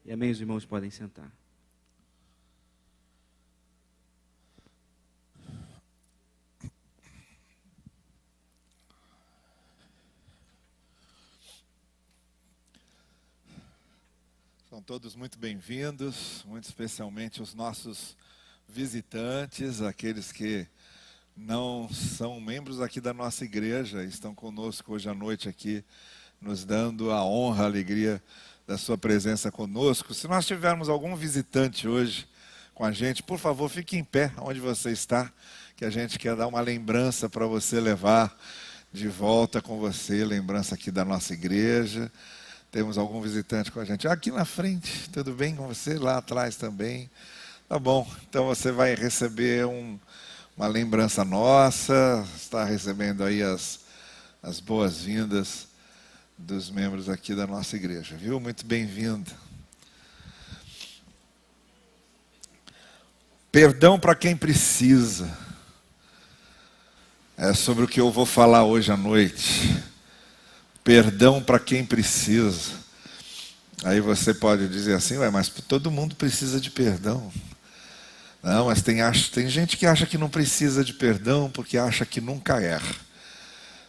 E amém, os irmãos podem sentar. São todos muito bem-vindos, muito especialmente os nossos visitantes, aqueles que não são membros aqui da nossa igreja, estão conosco hoje à noite aqui, nos dando a honra, a alegria da sua presença conosco. Se nós tivermos algum visitante hoje com a gente, por favor, fique em pé onde você está, que a gente quer dar uma lembrança para você levar de volta com você, lembrança aqui da nossa igreja. Temos algum visitante com a gente aqui na frente, tudo bem com você? Lá atrás também. Tá bom, então você vai receber uma lembrança nossa, está recebendo aí as boas-vindas dos membros aqui da nossa igreja, viu? Muito bem-vindo. Perdão para quem precisa. É sobre o que eu vou falar hoje à noite. Perdão para quem precisa. Aí você pode dizer assim, mas todo mundo precisa de perdão. Não, mas tem gente que acha que não precisa de perdão porque acha que nunca erra.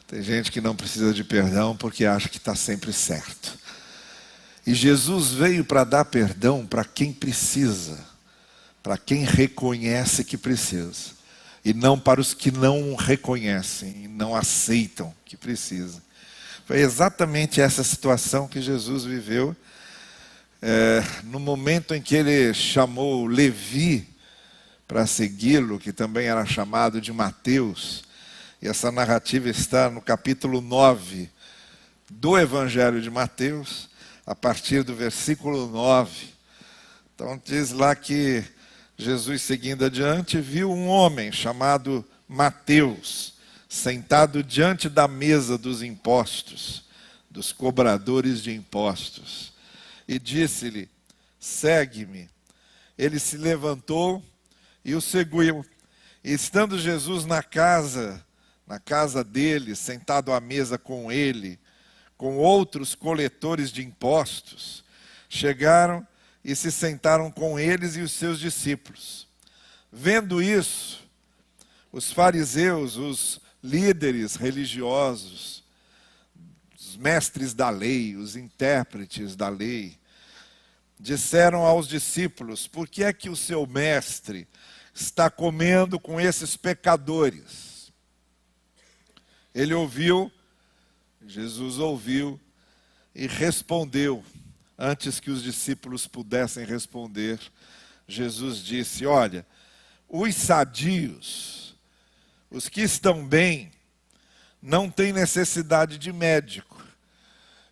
Tem gente que não precisa de perdão porque acha que está sempre certo. E Jesus veio para dar perdão para quem precisa, para quem reconhece que precisa. E não para os que não reconhecem e não aceitam que precisam. Foi exatamente essa situação que Jesus viveu no momento em que ele chamou Levi para segui-lo, que também era chamado de Mateus. E essa narrativa está no capítulo 9 do Evangelho de Mateus, a partir do versículo 9. Então diz lá que Jesus, seguindo adiante, viu um homem chamado Mateus, sentado diante da mesa dos impostos, dos cobradores de impostos, e disse-lhe, segue-me. Ele se levantou e o seguiu. E estando Jesus na casa dele, sentado à mesa com ele, com outros coletores de impostos, chegaram e se sentaram com eles e os seus discípulos. Vendo isso, os fariseus, os líderes religiosos, os mestres da lei, os intérpretes da lei, disseram aos discípulos, por que é que o seu mestre está comendo com esses pecadores? Ele ouviu, Jesus ouviu e respondeu. Antes que os discípulos pudessem responder, Jesus disse, olha, os sadios, os que estão bem, não têm necessidade de médico.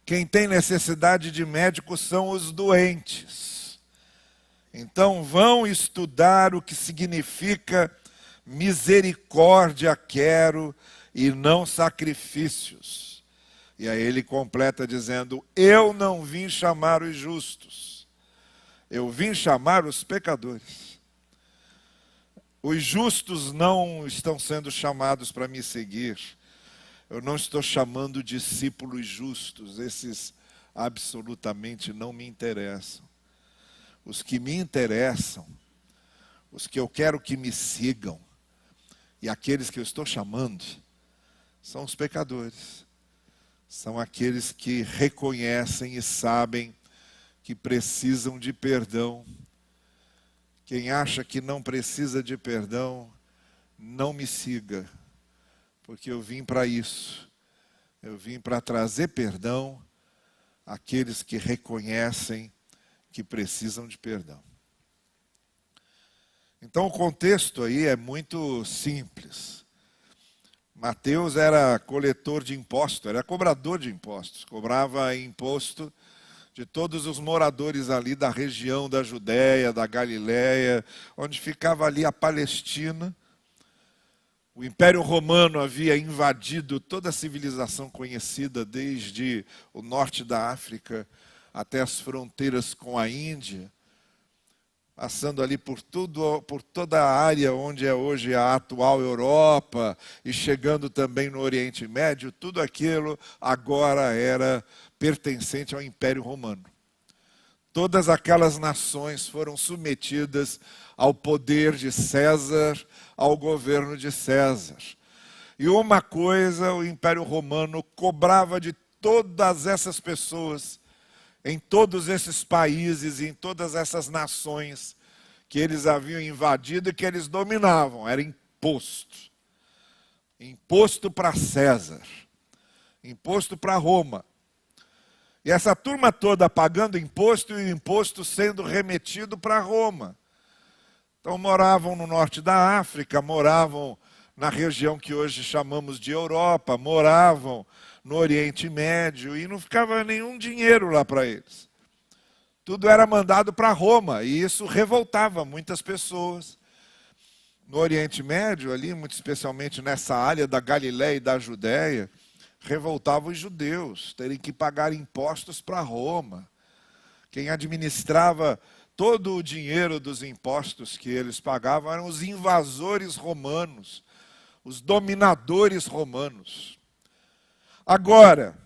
Quem tem necessidade de médico são os doentes. Então vão estudar o que significa misericórdia quero e não sacrifícios. E aí ele completa dizendo, eu não vim chamar os justos, eu vim chamar os pecadores. Os justos não estão sendo chamados para me seguir. Eu não estou chamando discípulos justos. Esses absolutamente não me interessam. Os que me interessam, os que eu quero que me sigam, e aqueles que eu estou chamando, são os pecadores. São aqueles que reconhecem e sabem que precisam de perdão. Quem acha que não precisa de perdão, não me siga, porque eu vim para isso. Eu vim para trazer perdão àqueles que reconhecem que precisam de perdão. Então o contexto aí é muito simples. Mateus era coletor de impostos, era cobrador de impostos, cobrava imposto de todos os moradores ali da região da Judéia, da Galiléia, onde ficava ali a Palestina. O Império Romano havia invadido toda a civilização conhecida, desde o norte da África até as fronteiras com a Índia, passando ali por toda a área onde é hoje a atual Europa, e chegando também no Oriente Médio. Tudo aquilo agora era pertencente ao Império Romano. Todas aquelas nações foram submetidas ao poder de César, ao governo de César. E uma coisa, o Império Romano cobrava de todas essas pessoas, em todos esses países e em todas essas nações que eles haviam invadido e que eles dominavam, era imposto. Imposto para César, imposto para Roma. E essa turma toda pagando imposto e o imposto sendo remetido para Roma. Então moravam no norte da África, moravam na região que hoje chamamos de Europa, moravam no Oriente Médio e não ficava nenhum dinheiro lá para eles. Tudo era mandado para Roma e isso revoltava muitas pessoas. No Oriente Médio, ali, muito especialmente nessa área da Galiléia e da Judéia, revoltava os judeus, terem que pagar impostos para Roma. Quem administrava todo o dinheiro dos impostos que eles pagavam eram os invasores romanos, os dominadores romanos. Agora,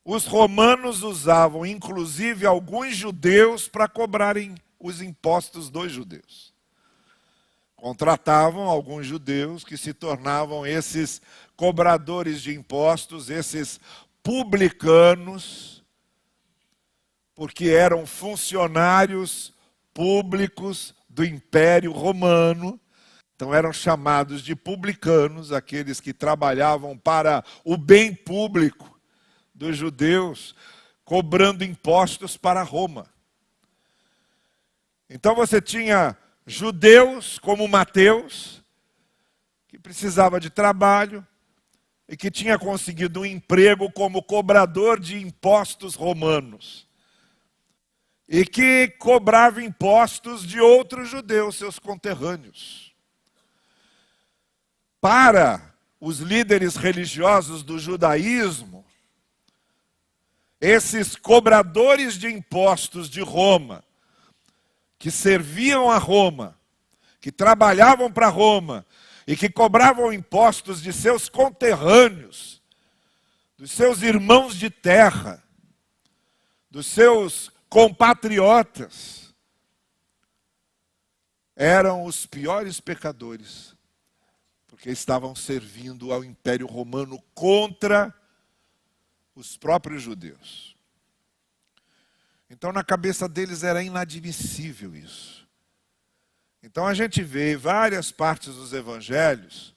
os romanos usavam inclusive alguns judeus para cobrarem os impostos dos judeus. Contratavam alguns judeus que se tornavam esses cobradores de impostos, esses publicanos, porque eram funcionários públicos do Império Romano. Então eram chamados de publicanos, aqueles que trabalhavam para o bem público dos judeus, cobrando impostos para Roma. Então você tinha judeus como Mateus, que precisava de trabalho e que tinha conseguido um emprego como cobrador de impostos romanos. E que cobrava impostos de outros judeus, seus conterrâneos. Para os líderes religiosos do judaísmo, esses cobradores de impostos de Roma, que serviam a Roma, que trabalhavam para Roma e que cobravam impostos de seus conterrâneos, dos seus irmãos de terra, dos seus compatriotas, eram os piores pecadores, porque estavam servindo ao Império Romano contra os próprios judeus. Então, na cabeça deles era inadmissível isso. Então, a gente vê várias partes dos evangelhos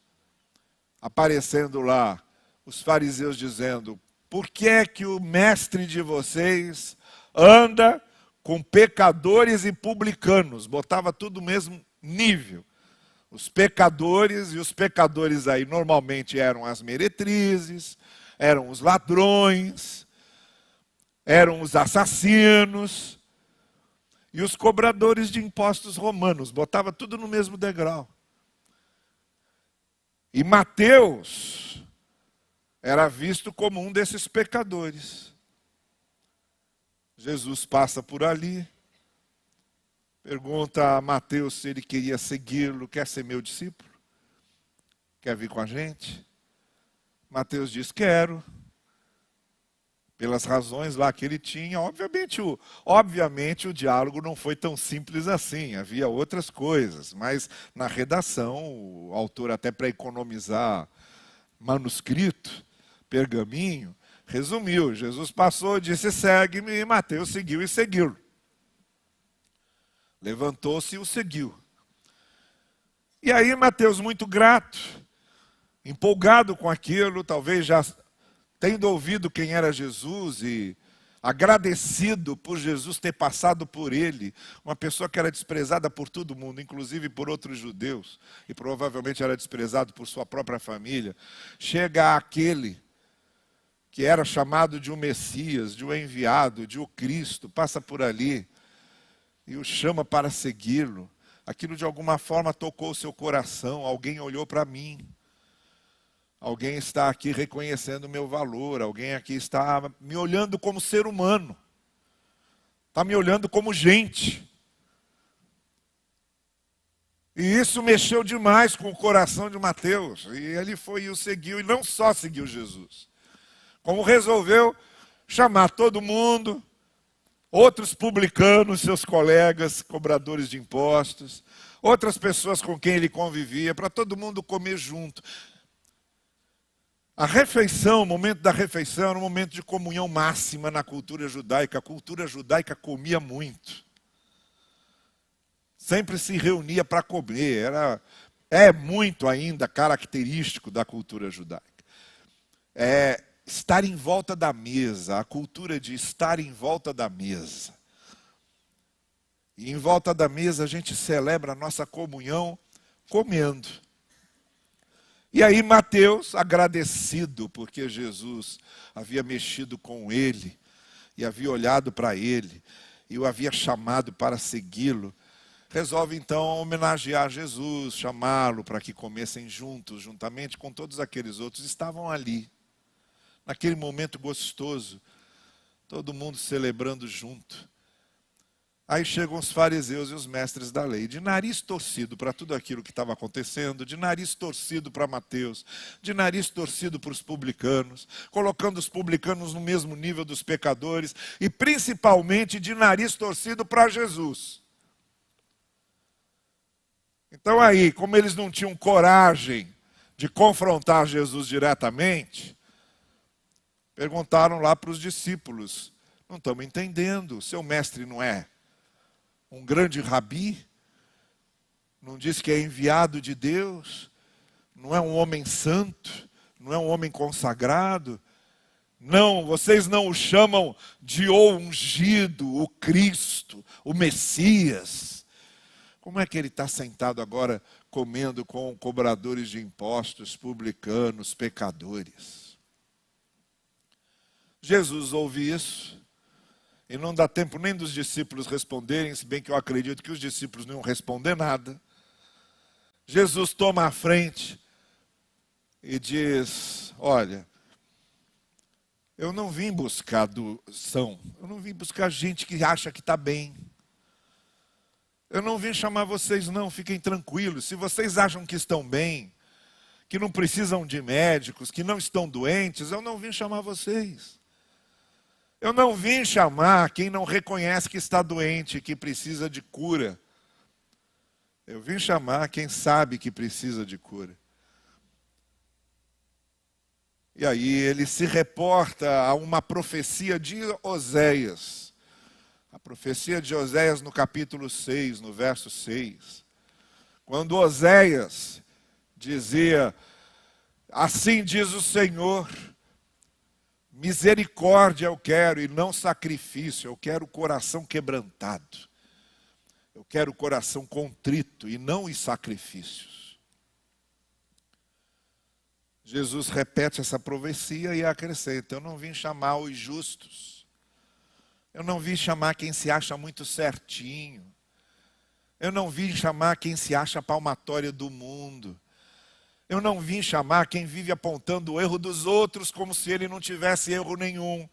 aparecendo lá, os fariseus dizendo: por que é que o mestre de vocês anda com pecadores e publicanos? Botava tudo no mesmo nível. Os pecadores, e os pecadores aí normalmente eram as meretrizes, eram os ladrões, eram os assassinos e os cobradores de impostos romanos. Botava tudo no mesmo degrau. E Mateus era visto como um desses pecadores. Jesus passa por ali, pergunta a Mateus se ele queria segui-lo. Quer ser meu discípulo? Quer vir com a gente? Mateus diz: quero. Pelas razões lá que ele tinha. Obviamente o diálogo não foi tão simples assim. Havia outras coisas. Mas na redação, o autor, até para economizar manuscrito, pergaminho, resumiu. Jesus passou, disse: segue-me, e Mateus seguiu e seguiu. Levantou-se e o seguiu. E aí Mateus, muito grato, empolgado com aquilo, talvez já tendo ouvido quem era Jesus e agradecido por Jesus ter passado por ele, uma pessoa que era desprezada por todo mundo, inclusive por outros judeus, e provavelmente era desprezado por sua própria família, chega àquele que era chamado de um Messias, de um enviado, de um Cristo, passa por ali e o chama para segui-lo. Aquilo de alguma forma tocou o seu coração. Alguém olhou para mim. Alguém está aqui reconhecendo o meu valor. Alguém aqui está me olhando como ser humano. Está me olhando como gente. E isso mexeu demais com o coração de Mateus. E ele foi e o seguiu. E não só seguiu Jesus, como resolveu chamar todo mundo, outros publicanos, seus colegas, cobradores de impostos, outras pessoas com quem ele convivia, para todo mundo comer junto. A refeição, o momento da refeição, era um momento de comunhão máxima na cultura judaica. A cultura judaica comia muito. Sempre se reunia para comer. É muito ainda característico da cultura judaica. É estar em volta da mesa, a cultura de estar em volta da mesa. E em volta da mesa a gente celebra a nossa comunhão comendo. E aí Mateus, agradecido porque Jesus havia mexido com ele, e havia olhado para ele, e o havia chamado para segui-lo, resolve então homenagear Jesus, chamá-lo para que comessem juntos, juntamente com todos aqueles outros. Estavam ali, naquele momento gostoso, todo mundo celebrando junto. Aí chegam os fariseus e os mestres da lei, de nariz torcido para tudo aquilo que estava acontecendo, de nariz torcido para Mateus, de nariz torcido para os publicanos, colocando os publicanos no mesmo nível dos pecadores, e principalmente de nariz torcido para Jesus. Então aí, como eles não tinham coragem de confrontar Jesus diretamente, perguntaram lá para os discípulos: não estamos entendendo, seu mestre não é um grande rabi? Não diz que é enviado de Deus? Não é um homem santo? Não é um homem consagrado? Não, vocês não o chamam de o ungido, o Cristo, o Messias. Como é que ele está sentado agora comendo com cobradores de impostos, publicanos, pecadores? Jesus ouve isso. E não dá tempo nem dos discípulos responderem, se bem que eu acredito que os discípulos não iam responder nada. Jesus toma a frente e diz: olha, eu não vim buscar doação, eu não vim buscar gente que acha que está bem. Eu não vim chamar vocês não, fiquem tranquilos. Se vocês acham que estão bem, que não precisam de médicos, que não estão doentes, eu não vim chamar vocês. Eu não vim chamar quem não reconhece que está doente, que precisa de cura. Eu vim chamar quem sabe que precisa de cura. E aí ele se reporta a uma profecia de Oséias. A profecia de Oséias no capítulo 6, no verso 6. Quando Oséias dizia: assim diz o Senhor, misericórdia eu quero e não sacrifício, eu quero o coração quebrantado. Eu quero o coração contrito e não os sacrifícios. Jesus repete essa profecia e acrescenta: eu não vim chamar os justos. Eu não vim chamar quem se acha muito certinho. Eu não vim chamar quem se acha palmatória do mundo. Eu não vim chamar quem vive apontando o erro dos outros como se ele não tivesse erro nenhum.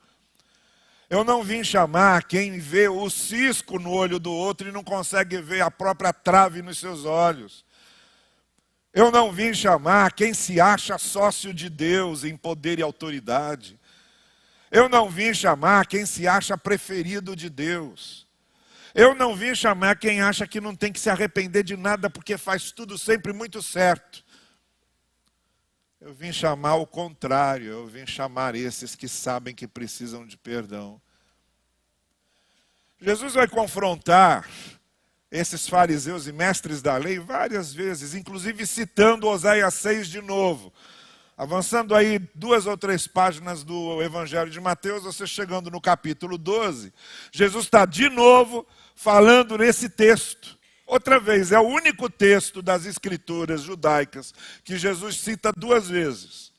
Eu não vim chamar quem vê o cisco no olho do outro e não consegue ver a própria trave nos seus olhos. Eu não vim chamar quem se acha sócio de Deus em poder e autoridade. Eu não vim chamar quem se acha preferido de Deus. Eu não vim chamar quem acha que não tem que se arrepender de nada porque faz tudo sempre muito certo. Eu vim chamar o contrário, eu vim chamar esses que sabem que precisam de perdão. Jesus vai confrontar esses fariseus e mestres da lei várias vezes, inclusive citando Oséias 6 de novo. Avançando aí 2 ou 3 páginas do Evangelho de Mateus, você chegando no capítulo 12, Jesus está de novo falando nesse texto. Outra vez, é o único texto das escrituras judaicas que Jesus cita 2 vezes.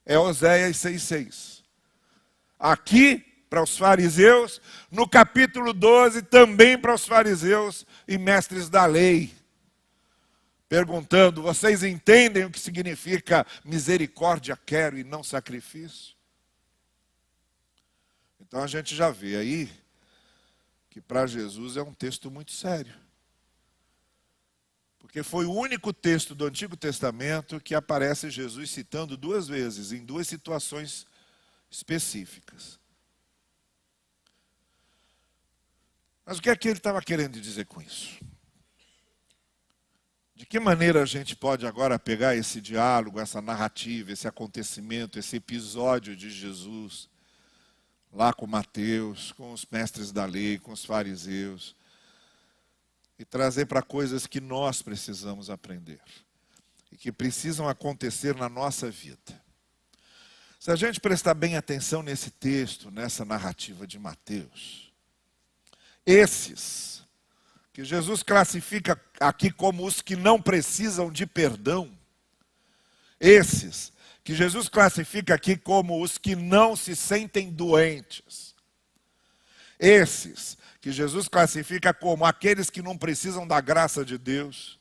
É Oséias 6,6. Aqui, para os fariseus, no capítulo 12, também para os fariseus e mestres da lei. Perguntando: vocês entendem o que significa misericórdia quero e não sacrifício? Então a gente já vê aí que para Jesus é um texto muito sério. Porque foi o único texto do Antigo Testamento que aparece Jesus citando 2 vezes, em 2 situações específicas. Mas o que é que ele estava querendo dizer com isso? De que maneira a gente pode agora pegar esse diálogo, essa narrativa, esse acontecimento, esse episódio de Jesus, lá com Mateus, com os mestres da lei, com os fariseus, e trazer para coisas que nós precisamos aprender e que precisam acontecer na nossa vida. Se a gente prestar bem atenção nesse texto, nessa narrativa de Mateus, esses que Jesus classifica aqui como os que não precisam de perdão, esses que Jesus classifica aqui como os que não se sentem doentes, esses que Jesus classifica como aqueles que não precisam da graça de Deus,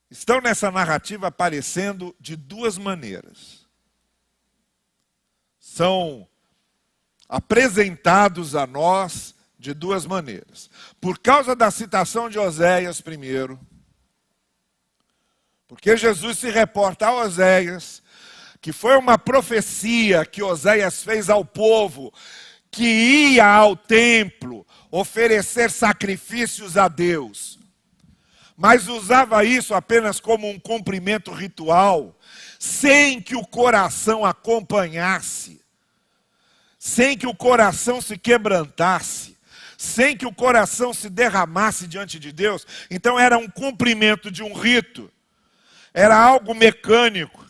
estão nessa narrativa aparecendo de duas maneiras. São apresentados a nós de duas maneiras. Por causa da citação de Oséias primeiro, porque Jesus se reporta a Oséias, que foi uma profecia que Oséias fez ao povo, que ia ao templo oferecer sacrifícios a Deus, mas usava isso apenas como um cumprimento ritual, sem que o coração acompanhasse, sem que o coração se quebrantasse, sem que o coração se derramasse diante de Deus. Então era um cumprimento de um rito, era algo mecânico.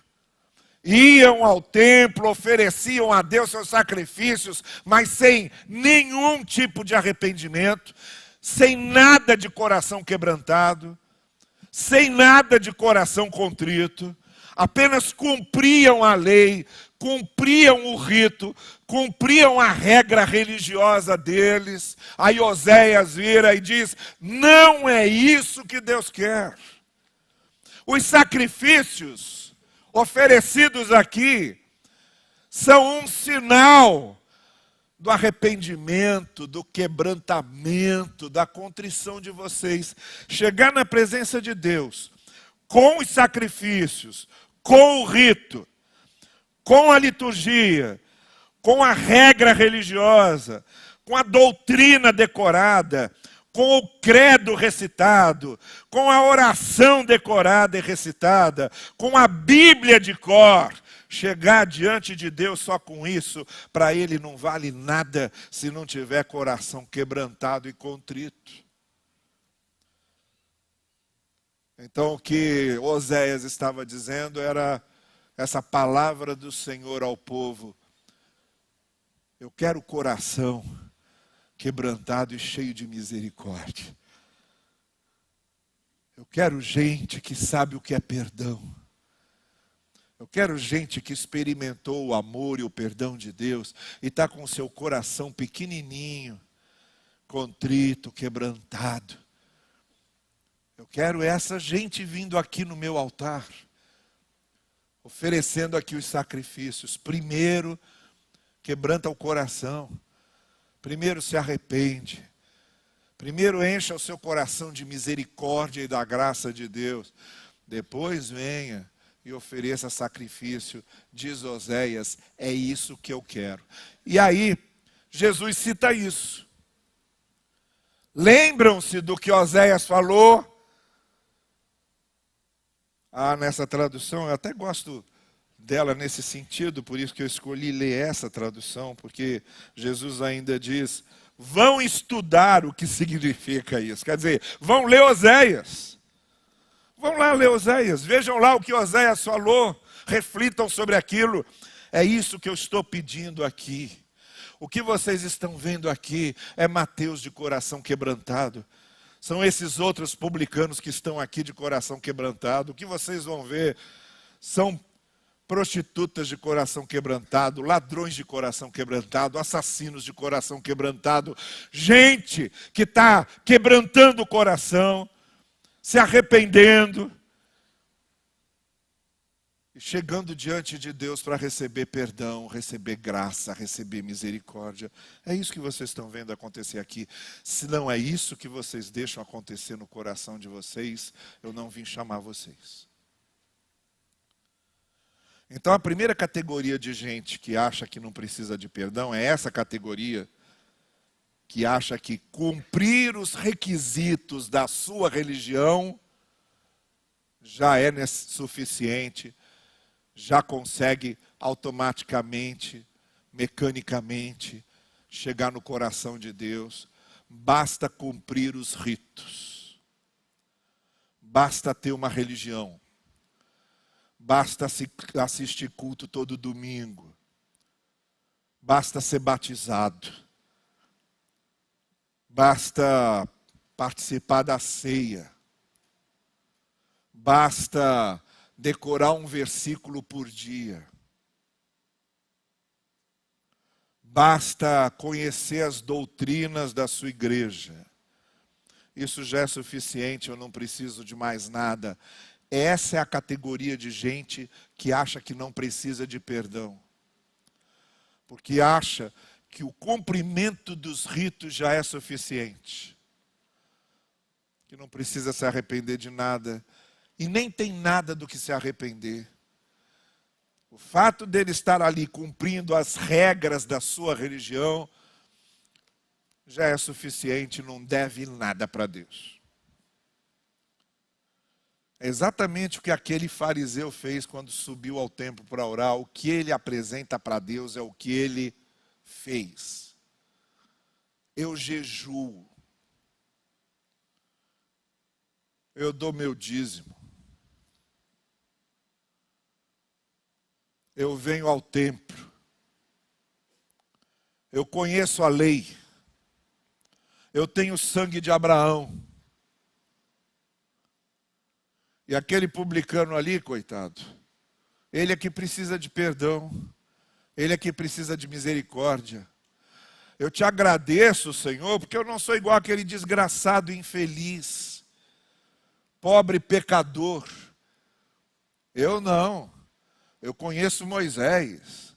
Iam ao templo, ofereciam a Deus seus sacrifícios, mas sem nenhum tipo de arrependimento, sem nada de coração quebrantado, sem nada de coração contrito, apenas cumpriam a lei, cumpriam o rito, cumpriam a regra religiosa deles. Aí Oséias vira e diz: não é isso que Deus quer. Os sacrifícios oferecidos aqui são um sinal do arrependimento, do quebrantamento, da contrição de vocês. Chegar na presença de Deus com os sacrifícios, com o rito, com a liturgia, com a regra religiosa, com a doutrina decorada, com o credo recitado, com a oração decorada e recitada, com a Bíblia de cor. Chegar diante de Deus só com isso, para Ele não vale nada se não tiver coração quebrantado e contrito. Então o que Oséias estava dizendo era essa palavra do Senhor ao povo: eu quero coração quebrantado e cheio de misericórdia. Eu quero gente que sabe o que é perdão. Eu quero gente que experimentou o amor e o perdão de Deus e está com o seu coração pequenininho, contrito, quebrantado. Eu quero essa gente vindo aqui no meu altar, oferecendo aqui os sacrifícios. Primeiro, quebranta o coração. Primeiro se arrepende. Primeiro encha o seu coração de misericórdia e da graça de Deus. Depois venha e ofereça sacrifício. Diz Oséias: é isso que eu quero. E aí, Jesus cita isso. Lembram-se do que Oséias falou? Nessa tradução, eu até gosto dela nesse sentido, por isso que eu escolhi ler essa tradução, porque Jesus ainda diz: vão estudar o que significa isso. Quer dizer, vão ler Oséias. Vão lá ler Oséias, vejam lá o que Oséias falou, reflitam sobre aquilo. É isso que eu estou pedindo aqui. O que vocês estão vendo aqui é Mateus de coração quebrantado. São esses outros publicanos que estão aqui de coração quebrantado. O que vocês vão ver são prostitutas de coração quebrantado, ladrões de coração quebrantado, assassinos de coração quebrantado, gente que está quebrantando o coração, se arrependendo e chegando diante de Deus para receber perdão, receber graça, receber misericórdia. É isso que vocês estão vendo acontecer aqui. Se não é isso que vocês deixam acontecer no coração de vocês, eu não vim chamar vocês. Então a primeira categoria de gente que acha que não precisa de perdão é essa categoria que acha que cumprir os requisitos da sua religião já é suficiente, já consegue automaticamente, mecanicamente, chegar no coração de Deus. Basta cumprir os ritos. Basta ter uma religião. Basta assistir culto todo domingo. Basta ser batizado. Basta participar da ceia. Basta decorar um versículo por dia. Basta conhecer as doutrinas da sua igreja. Isso já é suficiente, eu não preciso de mais nada. Essa é a categoria de gente que acha que não precisa de perdão. Porque acha que o cumprimento dos ritos já é suficiente. Que não precisa se arrepender de nada. E nem tem nada do que se arrepender. O fato dele estar ali cumprindo as regras da sua religião já é suficiente, não deve nada para Deus. É exatamente o que aquele fariseu fez quando subiu ao templo para orar. O que ele apresenta para Deus é o que ele fez. Eu jejuo. Eu dou meu dízimo. Eu venho ao templo. Eu conheço a lei. Eu tenho sangue de Abraão. E aquele publicano ali, coitado, ele é que precisa de perdão. Ele é que precisa de misericórdia. Eu te agradeço, Senhor, porque eu não sou igual aquele desgraçado infeliz, pobre pecador. Eu não. Eu conheço Moisés.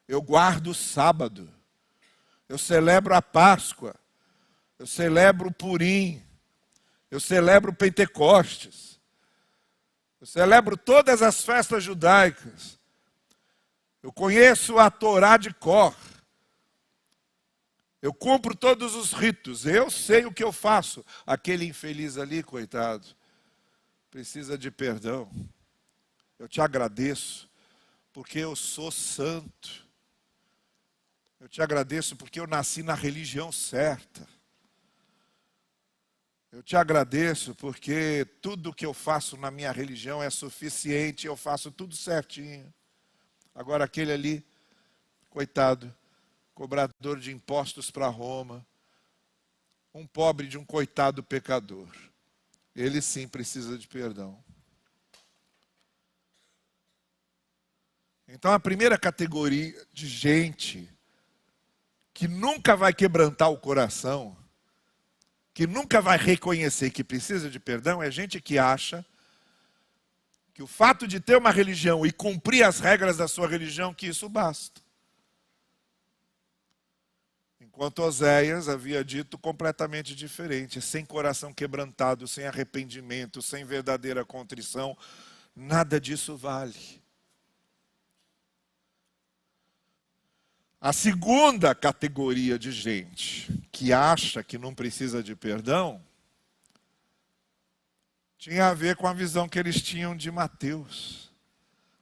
Eu guardo o sábado. Eu celebro a Páscoa. Eu celebro o Purim. Eu celebro o Pentecostes. Eu celebro todas as festas judaicas. Eu conheço a Torá de cor. Eu cumpro todos os ritos. Eu sei o que eu faço. Aquele infeliz ali, coitado, precisa de perdão. Eu te agradeço, porque eu sou santo. Eu te agradeço porque eu nasci na religião certa. Eu te agradeço porque tudo que eu faço na minha religião é suficiente, eu faço tudo certinho. Agora aquele ali, coitado, cobrador de impostos para Roma, um pobre de um coitado pecador. Ele sim precisa de perdão. Então a primeira categoria de gente que nunca vai quebrantar o coração, que nunca vai reconhecer que precisa de perdão, é gente que acha que o fato de ter uma religião e cumprir as regras da sua religião, que isso basta. Enquanto Oséias havia dito completamente diferente, sem coração quebrantado, sem arrependimento, sem verdadeira contrição, nada disso vale. A segunda categoria de gente que acha que não precisa de perdão tinha a ver com a visão que eles tinham de Mateus.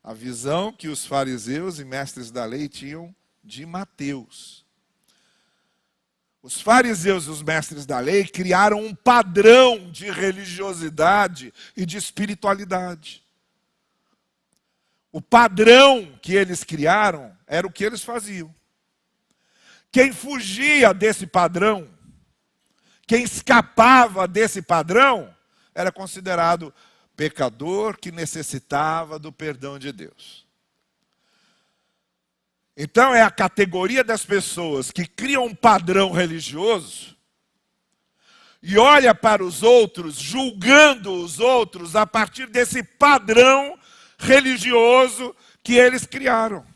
A visão que os fariseus e mestres da lei tinham de Mateus. Os fariseus e os mestres da lei criaram um padrão de religiosidade e de espiritualidade. O padrão que eles criaram era o que eles faziam. Quem fugia desse padrão, quem escapava desse padrão, era considerado pecador que necessitava do perdão de Deus. Então é a categoria das pessoas que criam um padrão religioso e olha para os outros, julgando os outros a partir desse padrão religioso que eles criaram.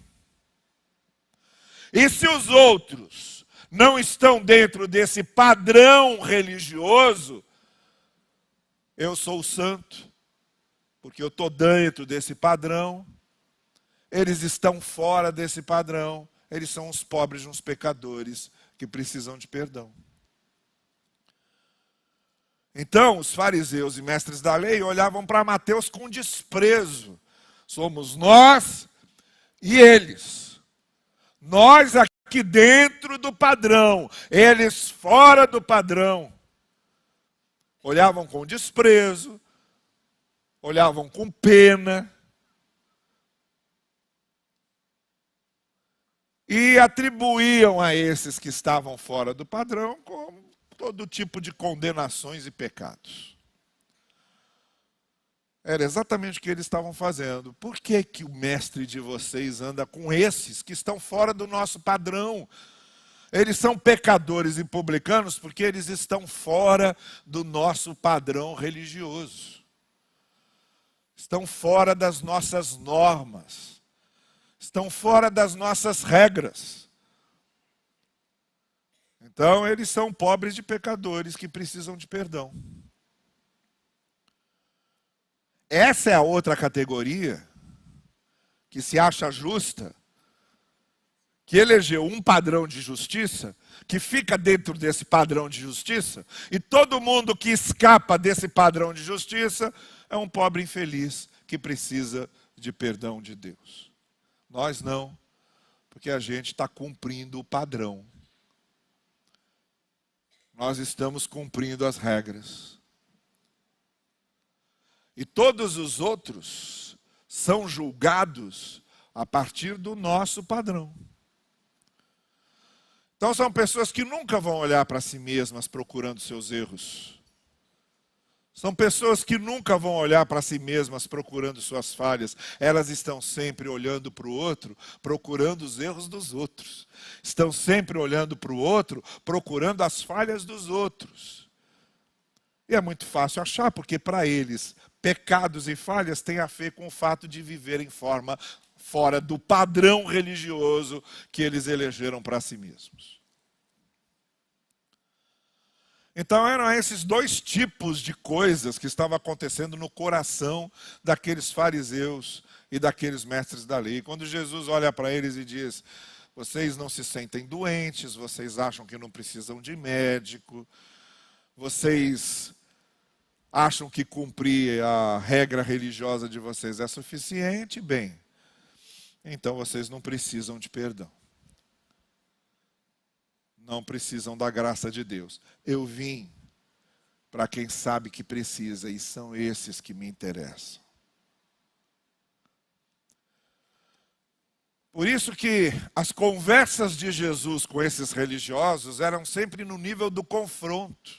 E se os outros não estão dentro desse padrão religioso, eu sou o santo, porque eu estou dentro desse padrão. Eles estão fora desse padrão, eles são os pobres, uns pecadores, que precisam de perdão. Então, os fariseus e mestres da lei olhavam para Mateus com desprezo. Somos nós e eles. Nós aqui dentro do padrão, eles fora do padrão. Olhavam com desprezo, olhavam com pena e atribuíam a esses que estavam fora do padrão como todo tipo de condenações e pecados. Era exatamente o que eles estavam fazendo. Por que que o mestre de vocês anda com esses que estão fora do nosso padrão? Eles são pecadores e publicanos porque eles estão fora do nosso padrão religioso. Estão fora das nossas normas. Estão fora das nossas regras. Então, eles são pobres de pecadores que precisam de perdão. Essa é a outra categoria que se acha justa, que elegeu um padrão de justiça, que fica dentro desse padrão de justiça, e todo mundo que escapa desse padrão de justiça é um pobre infeliz que precisa de perdão de Deus. Nós não, porque a gente está cumprindo o padrão. Nós estamos cumprindo as regras. E todos os outros são julgados a partir do nosso padrão. Então são pessoas que nunca vão olhar para si mesmas procurando seus erros. São pessoas que nunca vão olhar para si mesmas procurando suas falhas. Elas estão sempre olhando para o outro, procurando os erros dos outros. Estão sempre olhando para o outro, procurando as falhas dos outros. E é muito fácil achar, porque para eles, pecados e falhas têm a ver com o fato de viverem fora do padrão religioso que eles elegeram para si mesmos. Então eram esses dois tipos de coisas que estavam acontecendo no coração daqueles fariseus e daqueles mestres da lei. Quando Jesus olha para eles e diz: vocês não se sentem doentes, vocês acham que não precisam de médico, vocês acham que cumprir a regra religiosa de vocês é suficiente, bem, então vocês não precisam de perdão. Não precisam da graça de Deus. Eu vim para quem sabe que precisa, e são esses que me interessam. Por isso que as conversas de Jesus com esses religiosos eram sempre no nível do confronto.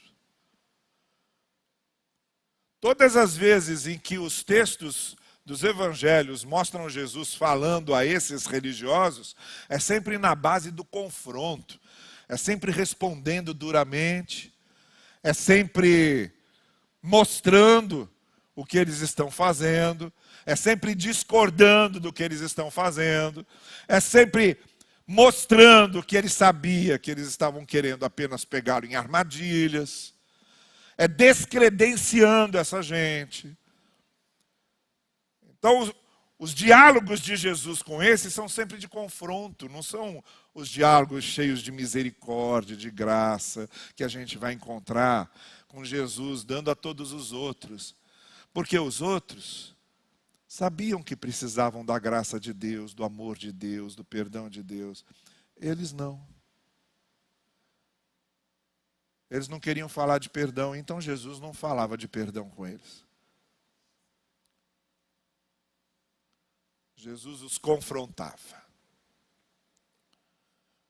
Todas as vezes em que os textos dos evangelhos mostram Jesus falando a esses religiosos, é sempre na base do confronto. É sempre respondendo duramente, é sempre mostrando o que eles estão fazendo, é sempre discordando do que eles estão fazendo, é sempre mostrando que ele sabia que eles estavam querendo apenas pegar em armadilhas, é descredenciando essa gente. Então, os diálogos de Jesus com esses são sempre de confronto, não são os diálogos cheios de misericórdia, de graça, que a gente vai encontrar com Jesus dando a todos os outros. Porque os outros sabiam que precisavam da graça de Deus, do amor de Deus, do perdão de Deus. Eles não. Eles não queriam falar de perdão, então Jesus não falava de perdão com eles. Jesus os confrontava.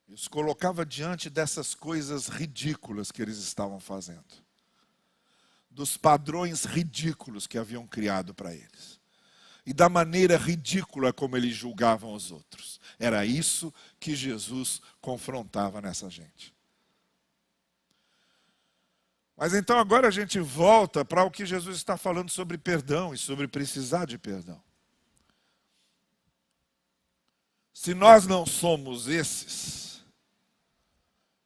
E os colocava diante dessas coisas ridículas que eles estavam fazendo. Dos padrões ridículos que haviam criado para eles. E da maneira ridícula como eles julgavam os outros. Era isso que Jesus confrontava nessa gente. Mas então agora a gente volta para o que Jesus está falando sobre perdão e sobre precisar de perdão. Se nós não somos esses,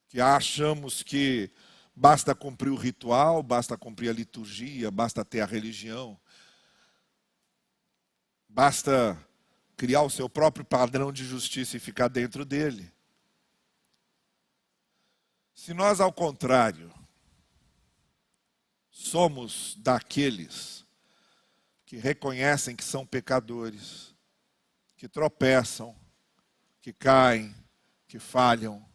que achamos que basta cumprir o ritual, basta cumprir a liturgia, basta ter a religião, basta criar o seu próprio padrão de justiça e ficar dentro dele. Se nós, ao contrário, somos daqueles que reconhecem que são pecadores, que tropeçam, que caem, que falham,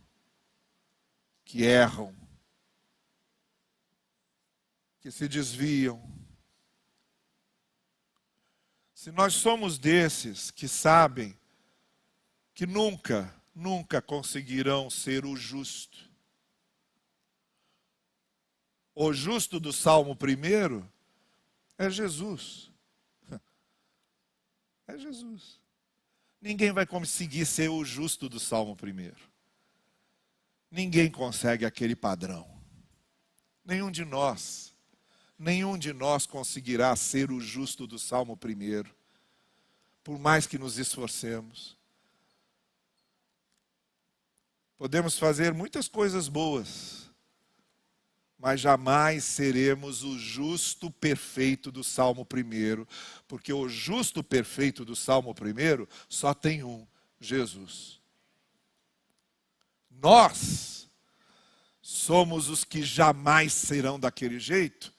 que erram, que se desviam. Se nós somos desses que sabem que nunca conseguirão ser o justo do Salmo 1 é Jesus. É Jesus. Ninguém vai conseguir ser o justo do Salmo 1. Ninguém consegue aquele padrão. Nenhum de nós conseguirá ser o justo do Salmo 1, por mais que nos esforcemos. Podemos fazer muitas coisas boas, mas jamais seremos o justo perfeito do Salmo 1, porque o justo perfeito do Salmo 1 só tem um, Jesus. Nós somos os que jamais serão daquele jeito,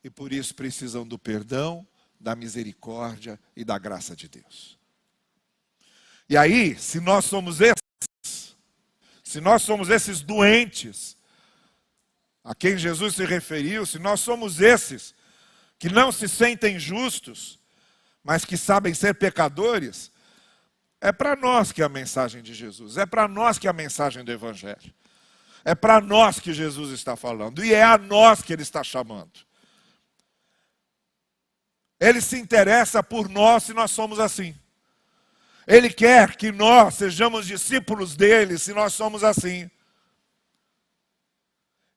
e por isso precisam do perdão, da misericórdia e da graça de Deus. E aí, se nós somos esses doentes a quem Jesus se referiu, se nós somos esses que não se sentem justos, mas que sabem ser pecadores, é para nós que é a mensagem de Jesus, é para nós que é a mensagem do Evangelho. É para nós que Jesus está falando, e é a nós que Ele está chamando. Ele se interessa por nós se nós somos assim. Ele quer que nós sejamos discípulos dele se nós somos assim.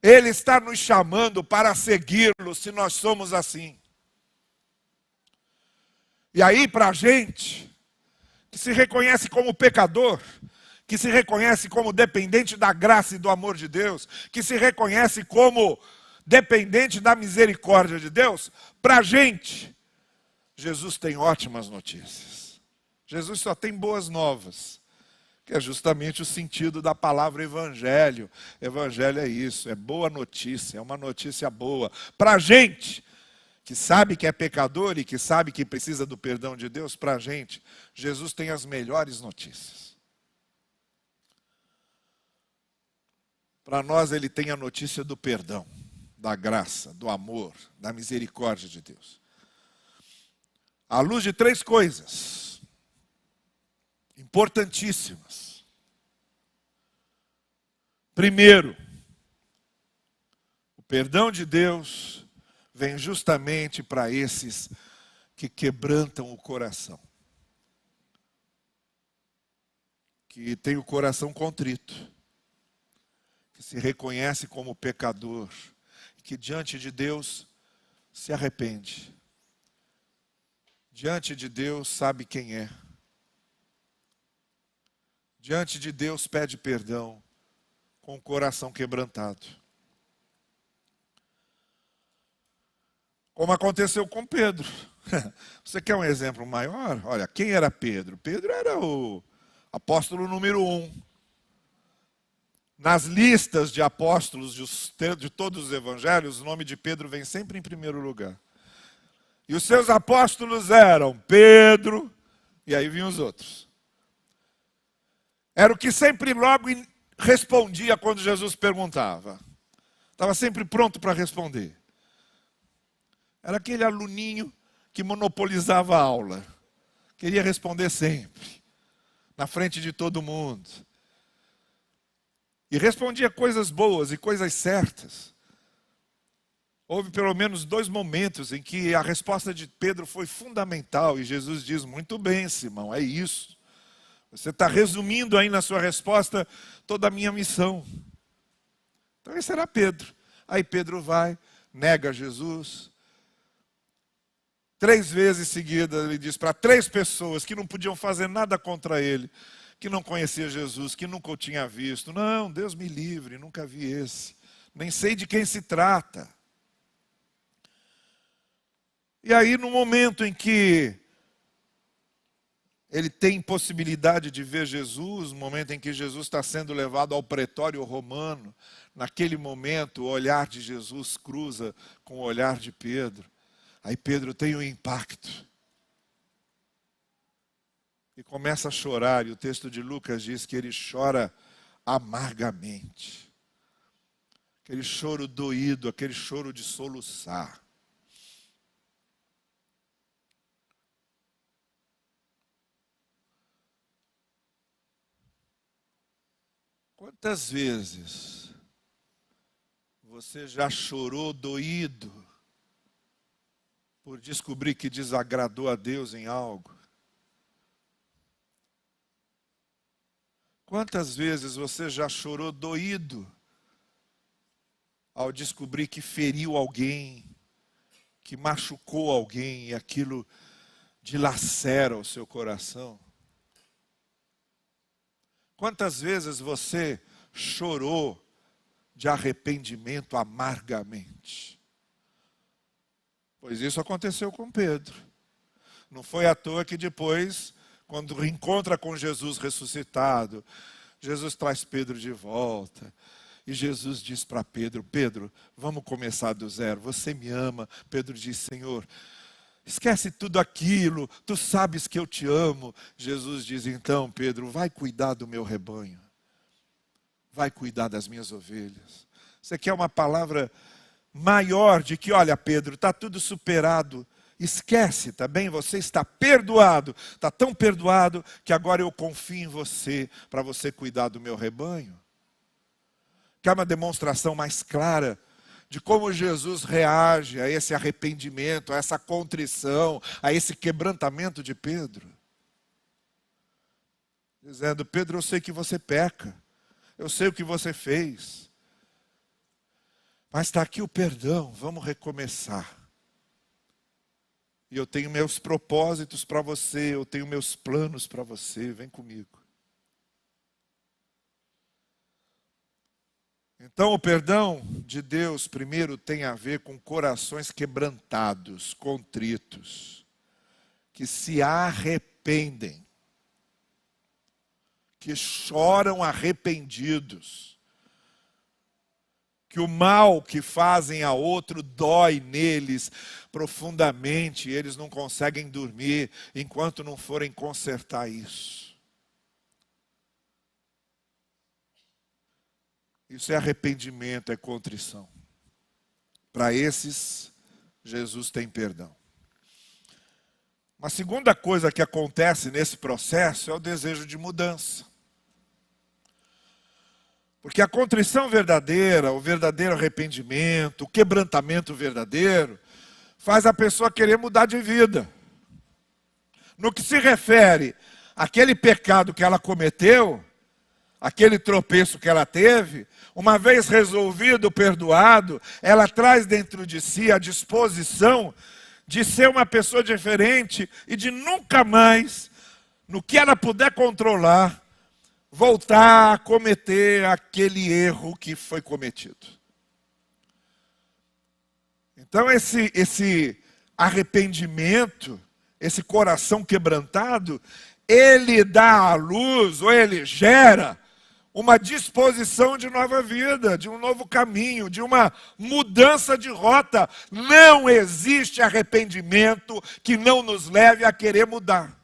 Ele está nos chamando para segui-lo se nós somos assim. E aí, para a gente que se reconhece como pecador, que se reconhece como dependente da graça e do amor de Deus, que se reconhece como dependente da misericórdia de Deus, para a gente, Jesus tem ótimas notícias. Jesus só tem boas novas, que é justamente o sentido da palavra evangelho. Evangelho é isso, é boa notícia, é uma notícia boa. Para a gente que sabe que é pecador e que sabe que precisa do perdão de Deus, para a gente, Jesus tem as melhores notícias. Para nós ele tem a notícia do perdão, da graça, do amor, da misericórdia de Deus. À luz de 3 coisas importantíssimas. Primeiro, o perdão de Deus vem justamente para esses que quebrantam o coração, que tem o coração contrito, que se reconhece como pecador, que diante de Deus se arrepende. Diante de Deus sabe quem é. Diante de Deus pede perdão com o coração quebrantado. Como aconteceu com Pedro. Você quer um exemplo maior? Olha, quem era Pedro? Pedro era o apóstolo número 1. Nas listas de apóstolos de todos os evangelhos, o nome de Pedro vem sempre em primeiro lugar. E os seus apóstolos eram Pedro, e aí vinham os outros. Era o que sempre logo respondia quando Jesus perguntava. Estava sempre pronto para responder. Era aquele aluninho que monopolizava a aula. Queria responder sempre, na frente de todo mundo. E respondia coisas boas e coisas certas. Houve pelo menos 2 momentos em que a resposta de Pedro foi fundamental. E Jesus diz, muito bem, Simão, é isso. Você está resumindo aí na sua resposta toda a minha missão. Então esse era Pedro. Aí Pedro vai, nega Jesus. 3 vezes seguidas ele diz para 3 pessoas que não podiam fazer nada contra ele, que não conhecia Jesus, que nunca o tinha visto. Não, Deus me livre, nunca vi esse. Nem sei de quem se trata. E aí no momento em que Ele tem possibilidade de ver Jesus no momento em que Jesus está sendo levado ao pretório romano. Naquele momento, o olhar de Jesus cruza com o olhar de Pedro. Aí Pedro tem um impacto. E começa a chorar. E o texto de Lucas diz que ele chora amargamente. Aquele choro doído, aquele choro de soluçar. Quantas vezes você já chorou doído por descobrir que desagradou a Deus em algo? Quantas vezes você já chorou doído ao descobrir que feriu alguém, que machucou alguém e aquilo dilacera o seu coração? Quantas vezes você chorou de arrependimento amargamente? Pois isso aconteceu com Pedro. Não foi à toa que depois, quando reencontra com Jesus ressuscitado, Jesus traz Pedro de volta. E Jesus diz para Pedro: Pedro, vamos começar do zero. Você me ama? Pedro diz: Senhor, esquece tudo aquilo, tu sabes que eu te amo. Jesus diz: então, Pedro, vai cuidar do meu rebanho. Vai cuidar das minhas ovelhas. Você quer uma palavra maior de que, olha, Pedro, está tudo superado. Esquece, tá bem? Você está perdoado. Está tão perdoado que agora eu confio em você para você cuidar do meu rebanho. Quer uma demonstração mais clara de como Jesus reage a esse arrependimento, a essa contrição, a esse quebrantamento de Pedro? Dizendo: Pedro, eu sei que você peca, eu sei o que você fez, mas está aqui o perdão, vamos recomeçar. E eu tenho meus propósitos para você, eu tenho meus planos para você, vem comigo. Então, o perdão de Deus, primeiro, tem a ver com corações quebrantados, contritos, que se arrependem, que choram arrependidos, que o mal que fazem a outro dói neles profundamente, e eles não conseguem dormir enquanto não forem consertar isso. Isso é arrependimento, é contrição. Para esses, Jesus tem perdão. Uma segunda coisa que acontece nesse processo é o desejo de mudança. Porque a contrição verdadeira, o verdadeiro arrependimento, o quebrantamento verdadeiro, faz a pessoa querer mudar de vida. No que se refere àquele pecado que ela cometeu, aquele tropeço que ela teve, uma vez resolvido, perdoado, ela traz dentro de si a disposição de ser uma pessoa diferente e de nunca mais, no que ela puder controlar, voltar a cometer aquele erro que foi cometido. Então esse arrependimento, esse coração quebrantado, ele dá à luz, ou ele gera uma disposição de nova vida, de um novo caminho, de uma mudança de rota. Não existe arrependimento que não nos leve a querer mudar.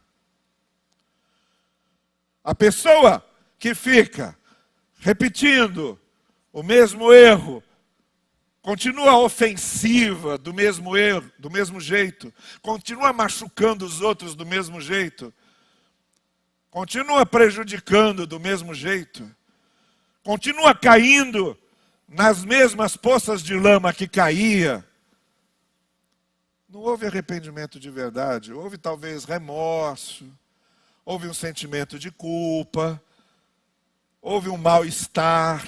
A pessoa que fica repetindo o mesmo erro, continua ofensiva do mesmo erro, do mesmo jeito, continua machucando os outros do mesmo jeito, continua prejudicando do mesmo jeito, continua caindo nas mesmas poças de lama que caía. Não houve arrependimento de verdade, houve talvez remorso, houve um sentimento de culpa, houve um mal-estar.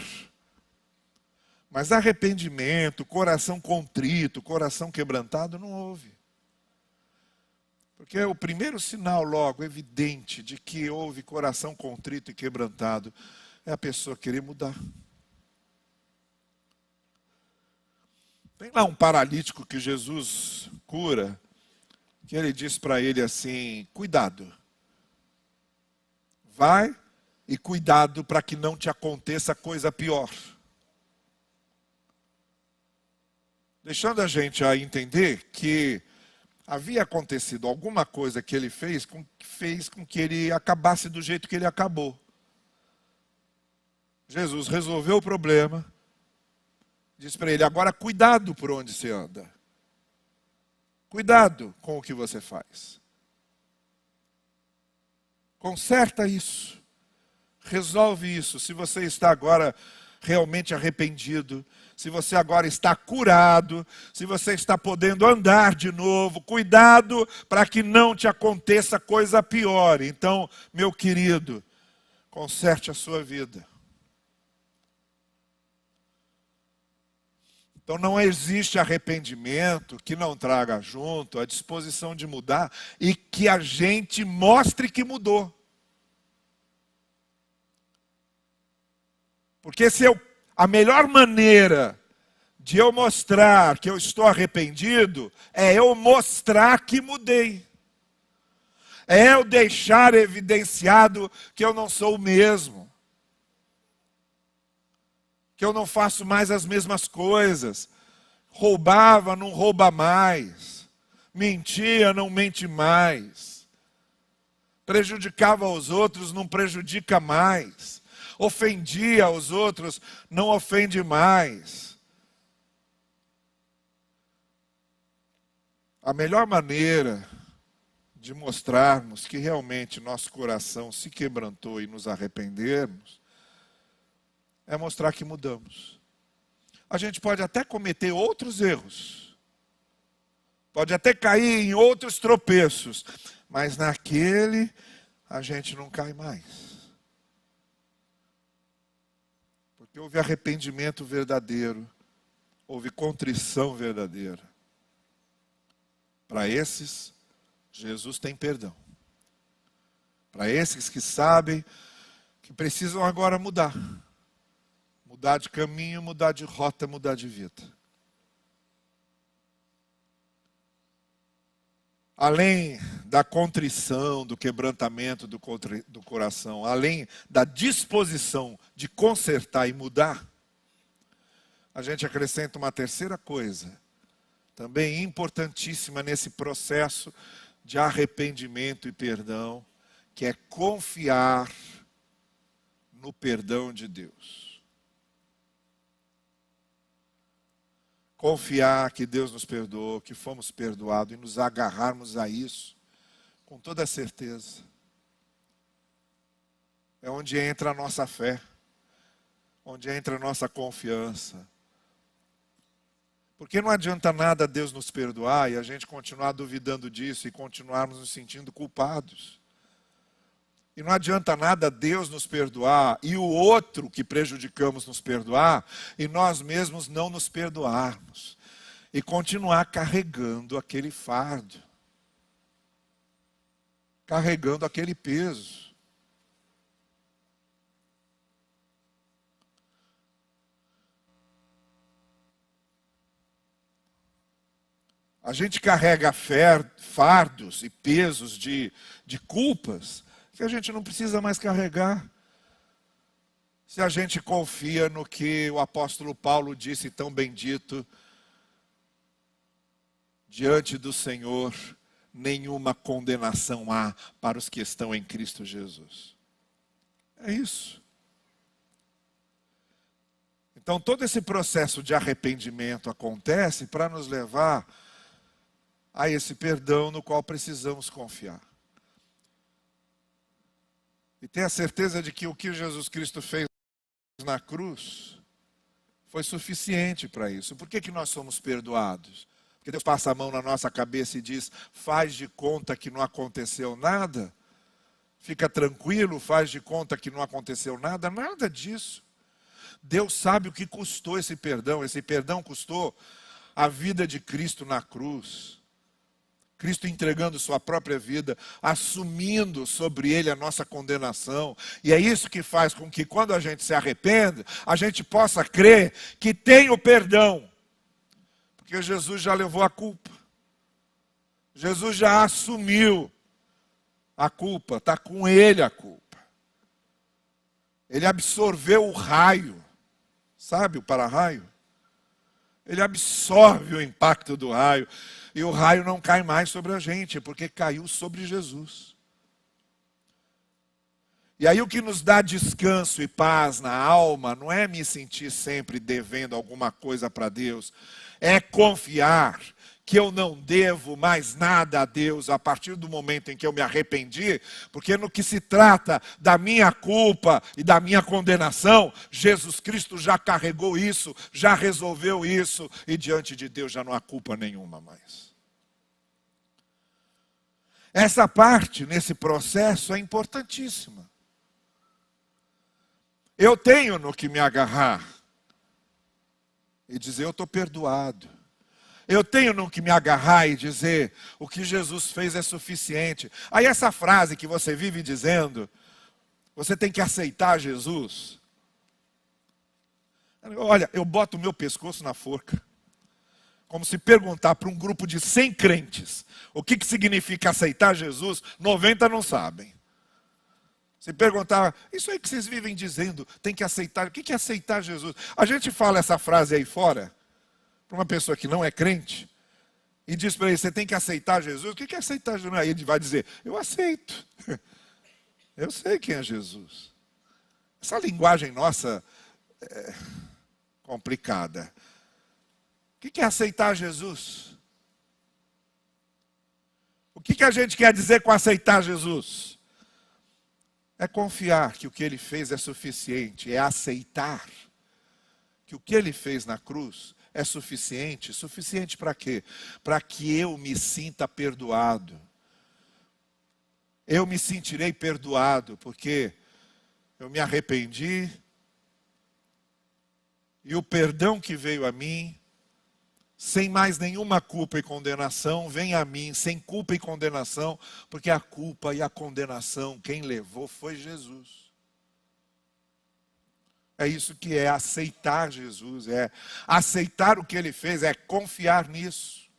Mas arrependimento, coração contrito, coração quebrantado, não houve. Porque é o primeiro sinal logo evidente de que houve coração contrito e quebrantado é a pessoa querer mudar. Tem lá um paralítico que Jesus cura, que ele diz para ele assim: cuidado, Vai e cuidado para que não te aconteça coisa pior. Deixando a gente a entender que havia acontecido alguma coisa que ele fez com que ele acabasse do jeito que ele acabou. Jesus resolveu o problema, diz para ele: agora cuidado por onde você anda. Cuidado com o que você faz. Conserta isso. Resolve isso. Se você está agora realmente arrependido, se você agora está curado, se você está podendo andar de novo, cuidado para que não te aconteça coisa pior. Então, meu querido, conserte a sua vida. Então não existe arrependimento que não traga junto a disposição de mudar e que a gente mostre que mudou. Porque a melhor maneira de eu mostrar que eu estou arrependido é eu mostrar que mudei. É eu deixar evidenciado que eu não sou o mesmo. Que eu não faço mais as mesmas coisas. Roubava, não rouba mais. Mentia, não mente mais. Prejudicava os outros, não prejudica mais. Ofendia os outros, não ofende mais. A melhor maneira de mostrarmos que realmente nosso coração se quebrantou e nos arrependermos é mostrar que mudamos. A gente pode até cometer outros erros, pode até cair em outros tropeços, mas naquele a gente não cai mais. Porque houve arrependimento verdadeiro, houve contrição verdadeira. Para esses, Jesus tem perdão. Para esses que sabem que precisam agora mudar. Mudar de caminho, mudar de rota, mudar de vida. Além da contrição, do quebrantamento do coração, além da disposição de consertar e mudar, a gente acrescenta uma terceira coisa, também importantíssima nesse processo de arrependimento e perdão, que é confiar no perdão de Deus. Confiar que Deus nos perdoou, que fomos perdoados e nos agarrarmos a isso com toda a certeza. É onde entra a nossa fé, onde entra a nossa confiança. Porque não adianta nada Deus nos perdoar e a gente continuar duvidando disso e continuarmos nos sentindo culpados. E não adianta nada Deus nos perdoar e o outro que prejudicamos nos perdoar e nós mesmos não nos perdoarmos. E continuar carregando aquele fardo. Carregando aquele peso. A gente carrega fardos e pesos de culpas que a gente não precisa mais carregar. Se a gente confia no que o apóstolo Paulo disse tão bendito, diante do Senhor, nenhuma condenação há para os que estão em Cristo Jesus. É isso. Então todo esse processo de arrependimento acontece para nos levar a esse perdão no qual precisamos confiar. E tenha certeza de que o que Jesus Cristo fez na cruz foi suficiente para isso. Por que nós somos perdoados? Porque Deus passa a mão na nossa cabeça e diz: faz de conta que não aconteceu nada? Fica tranquilo, faz de conta que não aconteceu nada? Nada disso. Deus sabe o que custou esse perdão. Esse perdão custou a vida de Cristo na cruz. Cristo entregando sua própria vida, assumindo sobre ele a nossa condenação. E é isso que faz com que quando a gente se arrependa, a gente possa crer que tem o perdão. Porque Jesus já levou a culpa. Jesus já assumiu a culpa, está com ele a culpa. Ele absorveu o raio. Sabe o para-raio? Ele absorve o impacto do raio. E o raio não cai mais sobre a gente, porque caiu sobre Jesus. E aí o que nos dá descanso e paz na alma não é me sentir sempre devendo alguma coisa para Deus. É confiar que eu não devo mais nada a Deus a partir do momento em que eu me arrependi, porque no que se trata da minha culpa e da minha condenação, Jesus Cristo já carregou isso, já resolveu isso, e diante de Deus já não há culpa nenhuma mais. Essa parte nesse processo é importantíssima. Eu tenho no que me agarrar e dizer, eu estou perdoado. Eu tenho no que me agarrar e dizer, o que Jesus fez é suficiente. Aí essa frase que você vive dizendo, você tem que aceitar Jesus. Olha, eu boto o meu pescoço na forca. Como se perguntar para um grupo de 100 crentes, o que significa aceitar Jesus, 90 não sabem. Se perguntar, isso aí que vocês vivem dizendo, tem que aceitar, o que é aceitar Jesus? A gente fala essa frase aí fora, para uma pessoa que não é crente, e diz para ele, você tem que aceitar Jesus. O que é aceitar Jesus? Aí ele vai dizer, eu aceito. Eu sei quem é Jesus. Essa linguagem nossa é complicada. O que é aceitar Jesus? O que a gente quer dizer com aceitar Jesus? É confiar que o que ele fez é suficiente, é aceitar que o que ele fez na cruz é suficiente. Suficiente para quê? Para que eu me sinta perdoado. Eu me sentirei perdoado, porque eu me arrependi, e o perdão que veio a mim, sem mais nenhuma culpa e condenação, vem a mim, sem culpa e condenação, porque a culpa e a condenação, quem levou foi Jesus. É isso que é aceitar Jesus, é aceitar o que ele fez, é confiar nisso.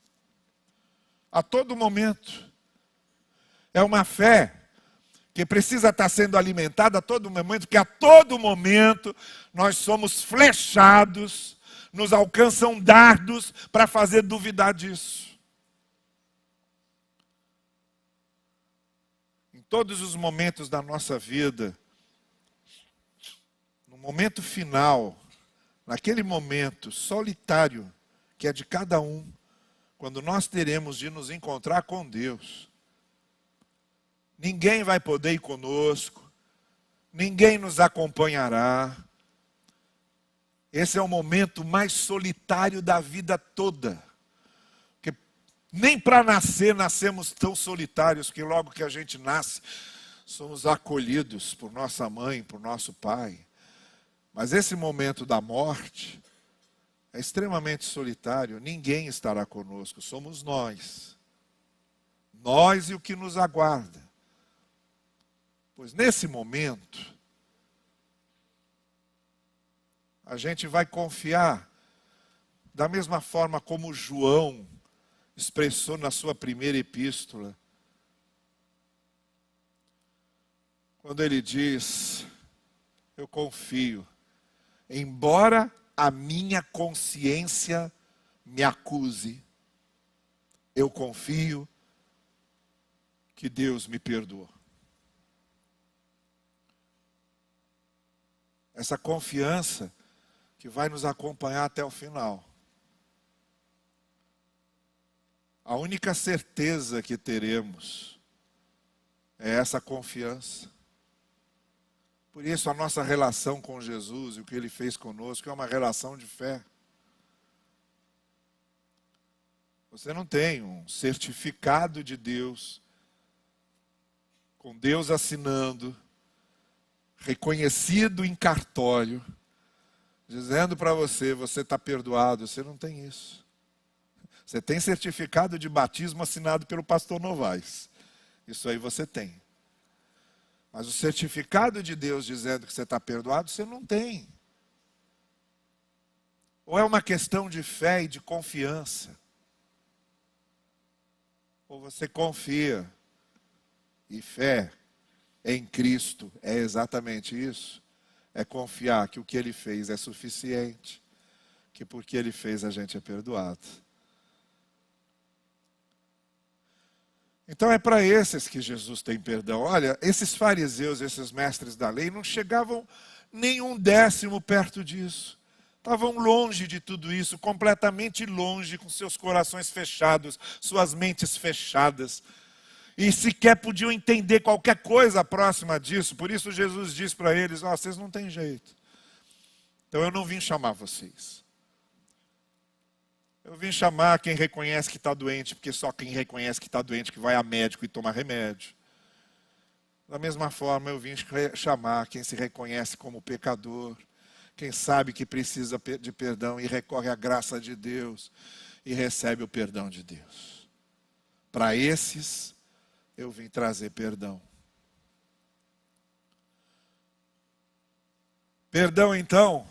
A todo momento. É uma fé que precisa estar sendo alimentada a todo momento, porque a todo momento nós somos flechados, nos alcançam dardos para fazer duvidar disso. Em todos os momentos da nossa vida, no momento final, naquele momento solitário, que é de cada um, quando nós teremos de nos encontrar com Deus, ninguém vai poder ir conosco, ninguém nos acompanhará. Esse é o momento mais solitário da vida toda. Porque nem para nascer, nascemos tão solitários, que logo que a gente nasce, somos acolhidos por nossa mãe, por nosso pai. Mas esse momento da morte é extremamente solitário. Ninguém estará conosco, somos nós. Nós e o que nos aguarda. Pois nesse momento, a gente vai confiar da mesma forma como João expressou na sua primeira epístola. Quando ele diz, eu confio, embora a minha consciência me acuse, eu confio que Deus me perdoou. Essa confiança que vai nos acompanhar até o final. A única certeza que teremos é essa confiança. Por isso a nossa relação com Jesus e o que Ele fez conosco é uma relação de fé. Você não tem um certificado de Deus, com Deus assinando, reconhecido em cartório, dizendo para você, você está perdoado. Você não tem isso. Você tem certificado de batismo assinado pelo pastor Novaes. Isso aí você tem. Mas o certificado de Deus dizendo que você está perdoado, você não tem. Ou é uma questão de fé e de confiança. Ou você confia. E fé em Cristo é exatamente isso. é confiar que o que Ele fez é suficiente, que porque Ele fez a gente é perdoado. Então é para esses que Jesus tem perdão. Olha, esses fariseus, esses mestres da lei, não chegavam nem um décimo perto disso. Estavam longe de tudo isso, completamente longe, com seus corações fechados, suas mentes fechadas. E sequer podiam entender qualquer coisa próxima disso. Por isso Jesus diz para eles, vocês não têm jeito. Então eu não vim chamar vocês. Eu vim chamar quem reconhece que está doente, porque só quem reconhece que está doente que vai a médico e toma remédio. Da mesma forma, eu vim chamar quem se reconhece como pecador, quem sabe que precisa de perdão e recorre à graça de Deus e recebe o perdão de Deus. Para esses, eu vim trazer perdão. Perdão, então,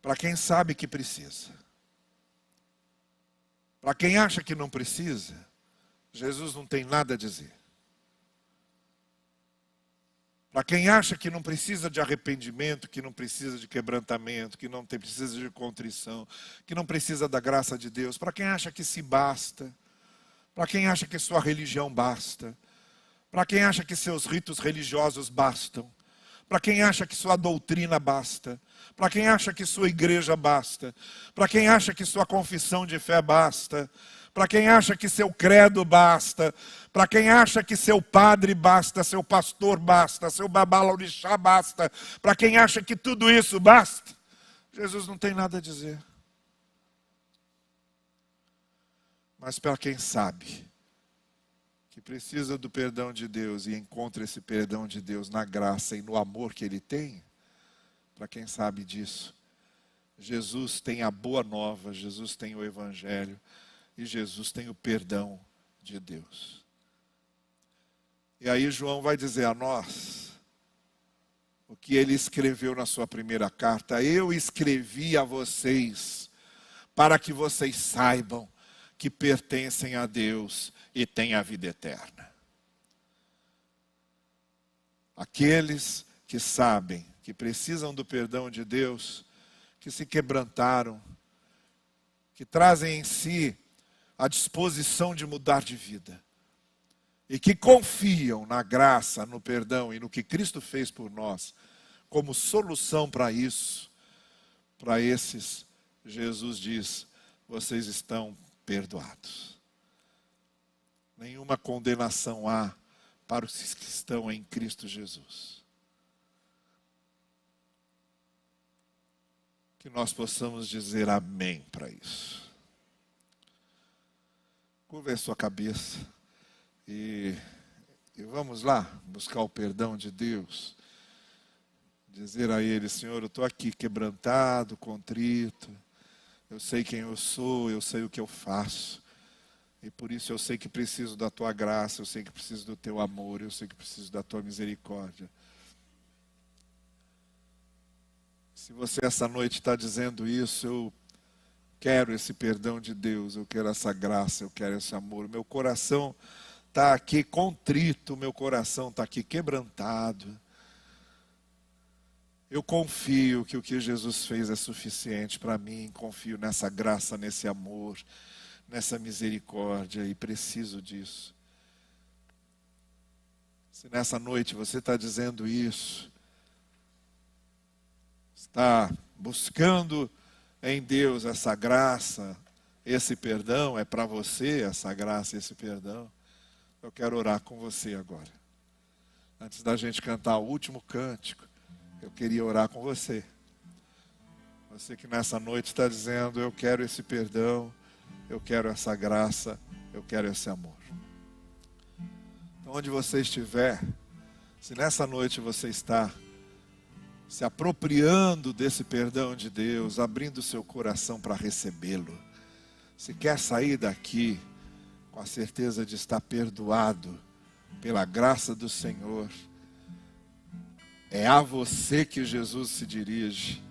para quem sabe que precisa. Para quem acha que não precisa, Jesus não tem nada a dizer. Para quem acha que não precisa de arrependimento, que não precisa de quebrantamento, que não precisa de contrição, que não precisa da graça de Deus, para quem acha que se basta, para quem acha que sua religião basta, para quem acha que seus ritos religiosos bastam, para quem acha que sua doutrina basta, para quem acha que sua igreja basta, para quem acha que sua confissão de fé basta, para quem acha que seu credo basta, para quem acha que seu padre basta, seu pastor basta, seu babalorixá basta, para quem acha que tudo isso basta, Jesus não tem nada a dizer. Mas para quem sabe que precisa do perdão de Deus e encontra esse perdão de Deus na graça e no amor que Ele tem, para quem sabe disso, Jesus tem a boa nova, Jesus tem o Evangelho e Jesus tem o perdão de Deus. E aí João vai dizer a nós o que ele escreveu na sua primeira carta: eu escrevi a vocês para que vocês saibam que pertencem a Deus e têm a vida eterna. Aqueles que sabem que precisam do perdão de Deus, que se quebrantaram, que trazem em si a disposição de mudar de vida, e que confiam na graça, no perdão e no que Cristo fez por nós, como solução para isso, para esses, Jesus diz, vocês estão perdoados. Nenhuma condenação há para os que estão em Cristo Jesus. Que nós possamos dizer amém para isso. Curva a sua cabeça e vamos lá buscar o perdão de Deus. Dizer a Ele, Senhor, eu estou aqui quebrantado, contrito. Eu sei quem eu sou, eu sei o que eu faço. E por isso eu sei que preciso da Tua graça, eu sei que preciso do Teu amor, eu sei que preciso da Tua misericórdia. Se você essa noite está dizendo isso, eu quero esse perdão de Deus, eu quero essa graça, eu quero esse amor. Meu coração está aqui contrito, meu coração está aqui quebrantado. Eu confio que o que Jesus fez é suficiente para mim, confio nessa graça, nesse amor, nessa misericórdia e preciso disso. Se nessa noite você está dizendo isso, está buscando em Deus essa graça, esse perdão, é para você essa graça, esse perdão, eu quero orar com você agora. Antes da gente cantar o último cântico, eu queria orar com você. Você que nessa noite está dizendo, eu quero esse perdão, eu quero essa graça, eu quero esse amor. Então, onde você estiver, se nessa noite você está se apropriando desse perdão de Deus, abrindo seu coração para recebê-lo, se quer sair daqui com a certeza de estar perdoado pela graça do Senhor, é a você que Jesus se dirige,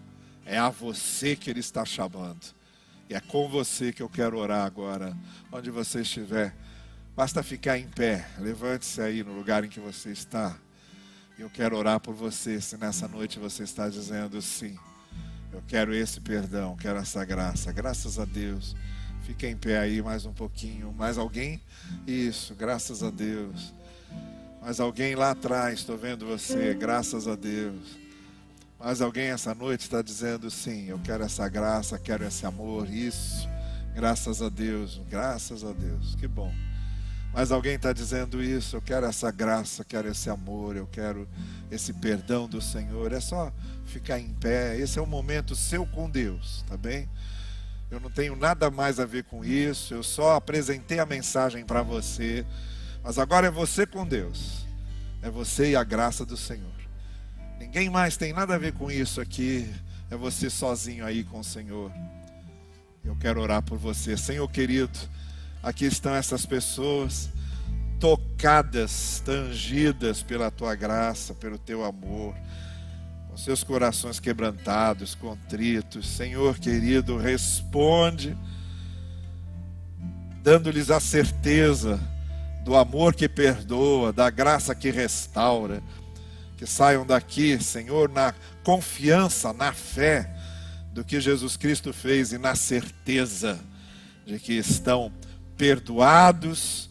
é a você que Ele está chamando. E é com você que eu quero orar agora, onde você estiver. Basta ficar em pé, levante-se aí no lugar em que você está. Eu quero orar por você, se nessa noite você está dizendo sim. Eu quero esse perdão, quero essa graça. Graças a Deus. Fique em pé aí mais um pouquinho. Mais alguém? Isso, graças a Deus. Mais alguém lá atrás, estou vendo você. Graças a Deus. Mais alguém essa noite está dizendo sim. Eu quero essa graça, quero esse amor. Isso, graças a Deus. Graças a Deus, que bom. Mas alguém está dizendo isso, eu quero essa graça, quero esse amor, eu quero esse perdão do Senhor. É só ficar em pé, esse é o momento seu com Deus, tá bem? Eu não tenho nada mais a ver com isso, eu só apresentei a mensagem para você. Mas agora é você com Deus, é você e a graça do Senhor. Ninguém mais tem nada a ver com isso aqui, é você sozinho aí com o Senhor. Eu quero orar por você. Senhor querido, aqui estão essas pessoas tocadas, tangidas pela tua graça, pelo teu amor, com seus corações quebrantados, contritos. Senhor querido, responde, dando-lhes a certeza do amor que perdoa, da graça que restaura. Que saiam daqui, Senhor, na confiança, na fé do que Jesus Cristo fez e na certeza de que estão perdoados,